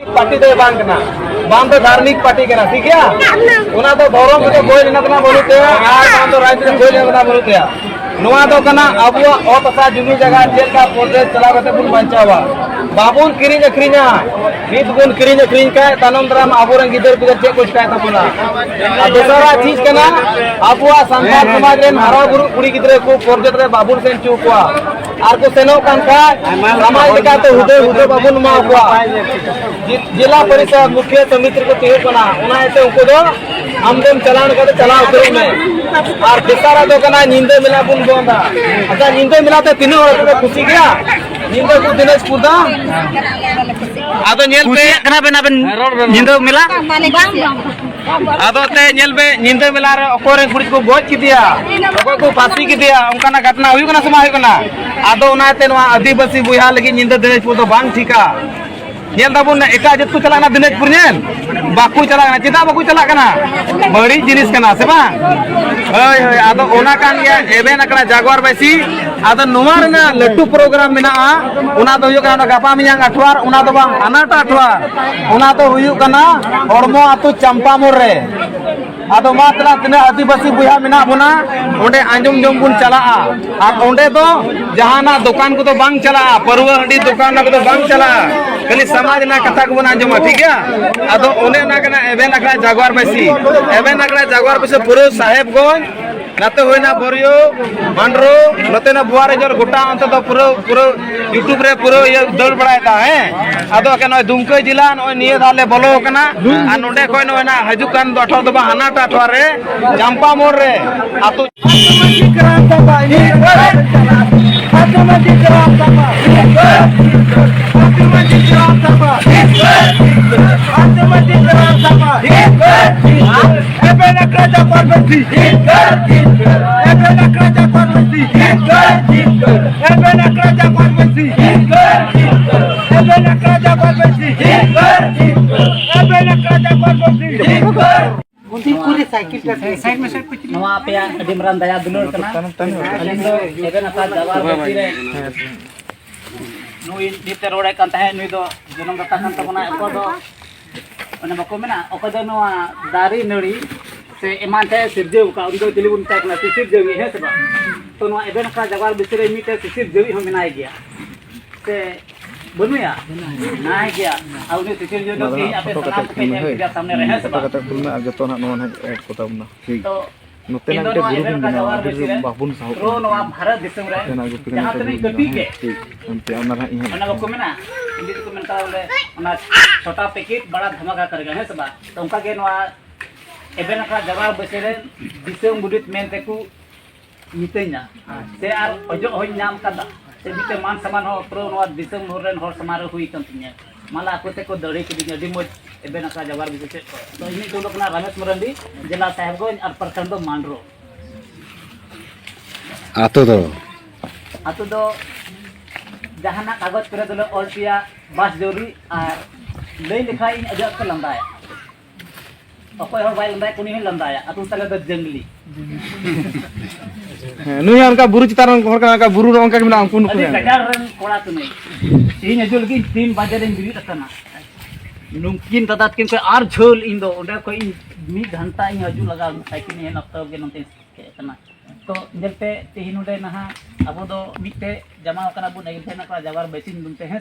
party दे बांगना बांध धार्मिक party के ना ठीक है उना तो धर्म के कोई लेना देना बोलते हैं आज बांध राजनीति कोई लेना देना बोलते हैं नुआ तो कना अब वो तथा जुमी जगह जेल का प्रोजेक्ट चला करते बुन बचावा बाबुन किरिंग अखरीना नित बुन किरिंग अखरीन का तनम दराम आबुरन गिदर पिदर चे कुछ का तबुना दूसरा चीज कना अब वो संसार समाज रे हरा गुरु कुड़ी गिदरे को प्रोजेक्ट रे बाबुन सेन चुकवा आर को सेनो कानका समाज का तो हुदे बाबुन मा हुआ जिला परिषद मुख्य समिति को तय कना उना एते उनको दो आमदम चलान का चलाव करो में और दूसरा तो कना नींदे मिला बुन बोंदा अच्छा नींदे मिला तो तीनों और खुशी गया नींदे को दिनेश पुदा आदो नेल पे कना बेना बेन नींदे मिला आदो ते नेल पे नींदे मिला रे ओकोरे गुड़ी को गोज की दिया ओको को फांसी की दिया उनका ना घटना हुई कना समा हुई कना आदो उना ते नवा आदिवासी बुया लगी नींदे दिनेश पुदा बांग ठीका नेल दाबुन एका जत को चलाना दिनेशपुर नेल बाकू चलाना चिता बाकू चला कना बड़ी जिनिस कना से बा होय होय आदो ओना कान गया एबे नकना जागवार बैसी आदो नुमार ना लट्टू प्रोग्राम मेना उना तो हुयो कना गापा मियांग अठवार उना तो बांग अनाटा अठवार उना तो हुयो कना हरमो आतु चंपामुर रे आदो मात्रा तने आदिवासी बुया मेना बोना ओंडे आंजम जम बुन चला और ओंडे तो जहाना दुकान को तो बांग चला परवा हंडी दुकान को तो बांग चला खाली समाज ना कथा को बना जमा ठीक है आदो ओने ना कना एबे नकरा जागवार बैसी एबे नकरा जागवार बैसे पूरे साहेबगंज नते होइना बरियो मांडरो नते ना बुआरे जर गोटा अंत तो पूरे यूट्यूब रे पूरे ये दौड़ बड़ायता है आदो के नय दुमके जिला नय निये धाले बोलो कना आ नोडे कोय नय ना हजुकान दठो दबा हानाटा ठवारे जाम्पा मोर रे आतो साइड में साइड कुछ नवा पे अडिमरान दया दुलर कना अलिंग दो एबे नका जवार बेसी रे नुई दीते रोडे कान तहे नुई दो जनम दाता कान तबना एको दो ओने बको मेना ओको दो नवा दारी नड़ी से एमान ते सिरजेव का उन दो दिलीबुन तक ना सिरजेव हे से बा तो नवा एबे नका जवार बेसी रे मिटे सिरजेव हम बनाई गया से बनुया ना गया आउने सिरजेव दो के आपे सलाम के ने सामने रहे से बा में जतो ना नोन ऐड को तबना ठीक तो नोते ना के गुरु बिन बना बिर बाबुन साहब रो नवा भारत दिसम रे जहां तनी कटी के ठीक अंते ओना रा इहा ओना बको मेना इंदी को मेन करा बोले ओना छोटा पैकेट बड़ा धमाका कर गए है सबा तो उनका के नवा एबे नका जवाब बसेरे दिसम गुडित मेन तेकु मितेना से आर अजो होय नाम का से बिते मान समान हो प्रो नवा दिसम होरन होर समारोह हुई कंतिया माला को ते को दड़ी के दिया डिमो एबे नका जवार बिसे तो इनी तो लोकना रमेश मुरंडी जिला साहेबगंज और प्रखंड मांडरो आतो दो जहाना कागज करे दले ऑलपिया बास जोरी और लई लिखाई इन अजक को लंबाया अकोय हो बाय लंबाया कोनी लंबाया अतु तले द जंगली नुई उनका बुरु चितारन घर का बुरु उनका के मिला कुन अरे गजार रन कोड़ा तो नहीं तीन अजुल की 3 बजे रे बिरी तकना नुमकिन तदात किन को आर झोल इन दो ओडे को इन 1 घंटा इन अजु लगा साइकिल ने नक्तो के नते केना तो जलते तीन उडे नहा अब दो मिटे जमा कना बु नहीं थे ना जवार बेसिन बुनते हैं